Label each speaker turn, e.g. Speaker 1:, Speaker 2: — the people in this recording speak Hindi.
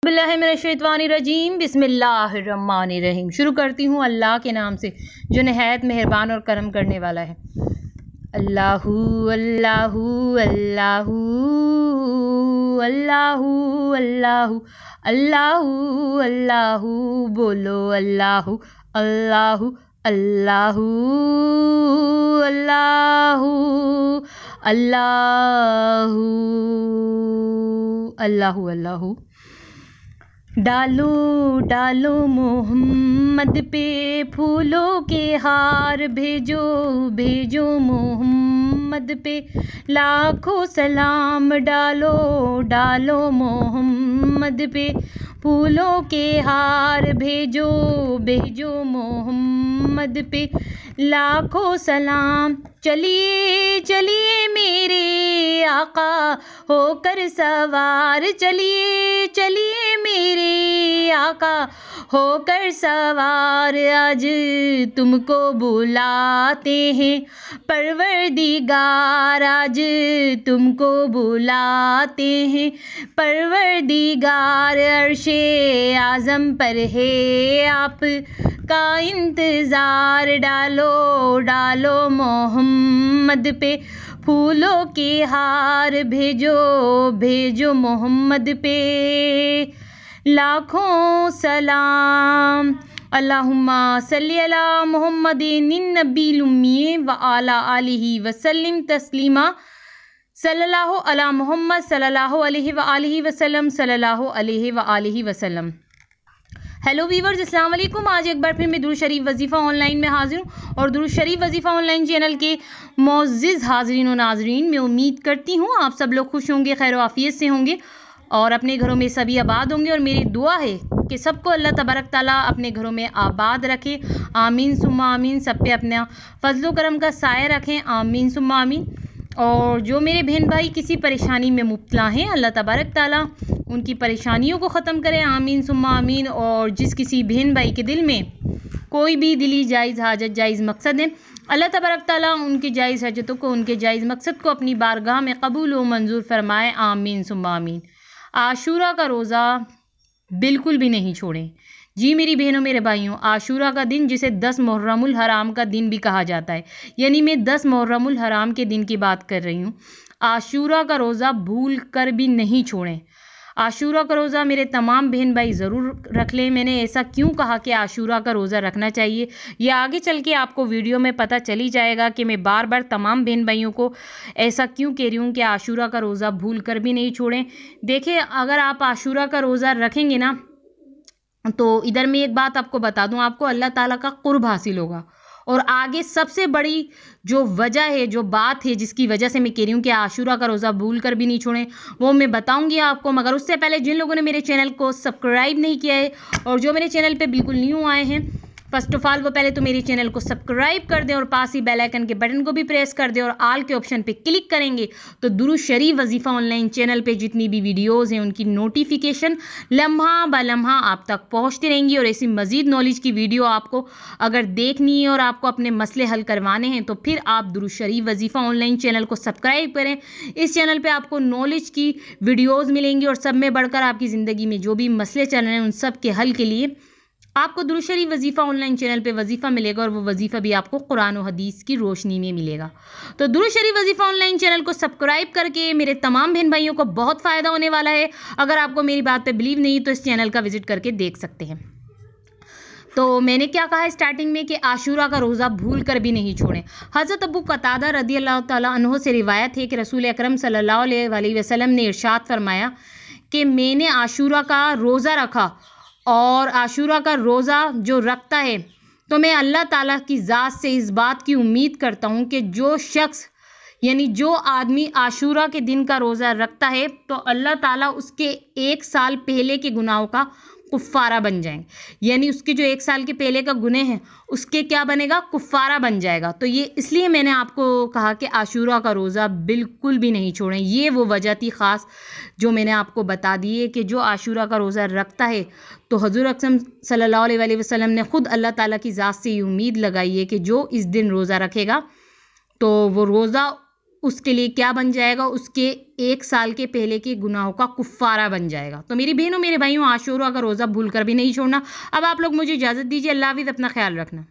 Speaker 1: बिस्मिल्लाहिर्रहमानिर्रहीम बिस्मिल्लाहिर्रहमानिर्रहीम। शुरू करती हूँ अल्लाह के नाम से जो नहायत मेहरबान और करम करने वाला है। अल्लाहू अल्लाहू अल्लाहू अल्लाहू अल्लाहू अल्लाहू अल्लाहू बोलो अल्लाहू अल्लाहू अल्लाहू अल्लाहू अल्लाहू अल्लाहू अल्लाहू। डालो डालो मोहम्मद पे फूलों के हार, भेजो भेजो मोहम्मद पे लाखों सलाम। डालो डालो मोहम्मद पे फूलों के हार, भेजो भेजो मोहम्मद पे लाखों सलाम। चलिए चलिए मेरे आका होकर सवार, चलिए चलिए मेरे आका होकर सवार। आज तुमको बुलाते हैं परवरदिगार, आज तुमको बुलाते हैं परवरदिगार। अर्शे आज़म पर है आप का इंतज़ार। डालो डालो मोहम्मद पे फूलों के हार, भेजो भेजो मोहम्मद पे लाखों सलाम। अल्लाहुम्मा सल्ली अला मुहम्मदिन नबील उम्मी व आला आलिहि वसल्लम तस्लीमा। सल्लल्लाहु अला मुहम्मद सल्लल्लाहु अलैहि व आलिहि वसल्लम सल्लल्लाहु अलैहि व आलिहि वसल्लम। हेलो वीवर्स, अस्सलाम वालेकुम। आज एक बार फिर मैं दुरूद शरीफ वजीफ़ा ऑनलाइन में हाजिर हूँ और दुरूद शरीफ वजीफ़ा ऑनलाइन चैनल के मोअज़्ज़िज़ हाज़रीन और नाज़रीन, मैं उम्मीद करती हूँ आप सब लोग खुश होंगे, खैर व आफ़ियत से होंगे और अपने घरों में सभी आबाद होंगे। और मेरी दुआ है कि सबको अल्लाह तबारक ताला अपने घरों में आबाद रखे, आमीन सुम्मा आमीन। सब पे अपना फजलो करम का साया रखें, आमीन सुम्मा आमीन। और जो मेरे बहन भाई किसी परेशानी में मुब्तला हैं, अल्लाह तबारक ताला उनकी परेशानियों को ख़त्म करें, आमीन सुम्मा आमीन। और जिस किसी बहन भाई के दिल में कोई भी दिली जायज़ हाजत जायज़ मकसद है, अल्लाह तबारक ताला उनकी जायज़ हाजतों को, उनके जायज़ मकसद को अपनी बारगाह में कबूल व मंजूर फरमाए, आमीन सुम्मा आमीन। आशूरा का रोज़ा बिल्कुल भी नहीं छोड़ें जी मेरी बहनों मेरे भाइयों। आशूरा का दिन जिसे 10 मुहर्रमुल हराम का दिन भी कहा जाता है, यानी मैं 10 मुहर्रमुल हराम के दिन की बात कर रही हूँ। आशूरा का रोज़ा भूल कर भी नहीं छोड़ें। आशूरा का रोज़ा मेरे तमाम बहन भाई ज़रूर रख लें। मैंने ऐसा क्यों कहा कि आशूरा का रोज़ा रखना चाहिए, ये आगे चल के आपको वीडियो में पता चली जाएगा कि मैं बार बार तमाम बहन भाइयों को ऐसा क्यों कह रही हूँ कि आशूरा का रोज़ा भूल कर भी नहीं छोड़ें। देखिए, अगर आप आशूरा का रोज़ा रखेंगे ना, तो इधर मैं एक बात आपको बता दूं, आपको अल्लाह ताला का कुर्ब हासिल होगा। और आगे सबसे बड़ी जो वजह है, जो बात है जिसकी वजह से मैं कह रही हूँ कि आशूरा का रोज़ा भूल कर भी नहीं छोड़ें, वो मैं बताऊंगी आपको। मगर उससे पहले जिन लोगों ने मेरे चैनल को सब्सक्राइब नहीं किया है और जो मेरे चैनल पे बिल्कुल न्यू आए हैं, फर्स्ट ऑफ ऑल वो पहले तो मेरे चैनल को सब्सक्राइब कर दें और पास ही बेल आइकन के बटन को भी प्रेस कर दें और आल के ऑप्शन पे क्लिक करेंगे तो दुरूद शरीफ वजीफ़ा ऑनलाइन चैनल पे जितनी भी वीडियोस हैं उनकी नोटिफिकेशन लम्हा ब लम्हा आप तक पहुंचती रहेंगी। और ऐसी मज़ीद नॉलेज की वीडियो आपको अगर देखनी है और आपको अपने मसले हल करवाने हैं तो फिर आप दुरूद शरीफ वजीफ़ा ऑनलाइन चैनल को सब्सक्राइब करें। इस चैनल पर आपको नॉलेज की वीडियोज़ मिलेंगी और सब में बढ़कर आपकी ज़िंदगी में जो भी मसले चल रहे हैं उन सब के हल के लिए आपको दुरूद शरीफ वजीफ़ा ऑनलाइन चैनल पे वजीफ़ा मिलेगा और वो वजीफ़ा भी आपको कुरान और हदीस की रोशनी में मिलेगा। तो दुरूद शरीफ वजीफ़ा ऑनलाइन चैनल को सब्सक्राइब करके मेरे तमाम बहन भाइयों को बहुत फ़ायदा होने वाला है। अगर आपको मेरी बात पे बिलीव नहीं तो इस चैनल का विजिट करके देख सकते हैं। तो मैंने क्या कहा स्टार्टिंग में कि आशूरा का रोज़ा भूल कर भी नहीं छोड़ें। हज़रत अबू कतादा रदी अल्लाह ताला अन्हु से रिवायत है कि रसूल अकरम सल्लल्लाहु अलैहि वसल्लम ने इरशाद फरमाया कि मैंने आशूरा का रोज़ा रखा और आशूरा का रोज़ा जो रखता है तो मैं अल्लाह ताला की ज़ात से इस बात की उम्मीद करता हूँ कि जो शख्स यानी जो आदमी आशूरा के दिन का रोज़ा रखता है तो अल्लाह ताला उसके 1 साल पहले के गुनाहों का कुफ़ारा बन जाएंगे। यानी उसके जो 1 साल के पहले का गुनाह है उसके क्या बनेगा, कुफ़ारा बन जाएगा। तो ये इसलिए मैंने आपको कहा कि आशूरा का रोज़ा बिल्कुल भी नहीं छोड़ें। ये वो वजह थी ख़ास जो मैंने आपको बता दी है कि जो आशूरा का रोज़ा रखता है तो हज़ूर अकरम सल्लल्लाहु अलैहि वसल्लम ने ख़ुद अल्लाह ताला की ज़ात से ये उम्मीद लगाई है कि जो इस दिन रोज़ा रखेगा तो वो रोज़ा उसके लिए क्या बन जाएगा, उसके 1 साल के पहले के गुनाहों का कुफ़ारा बन जाएगा। तो मेरी बहनों मेरे भाइयों, आशूरा का रोज़ा भूल कर भी नहीं छोड़ना। अब आप लोग मुझे इजाज़त दीजिए। अल्लाह हाफ़िज़, अपना ख्याल रखना।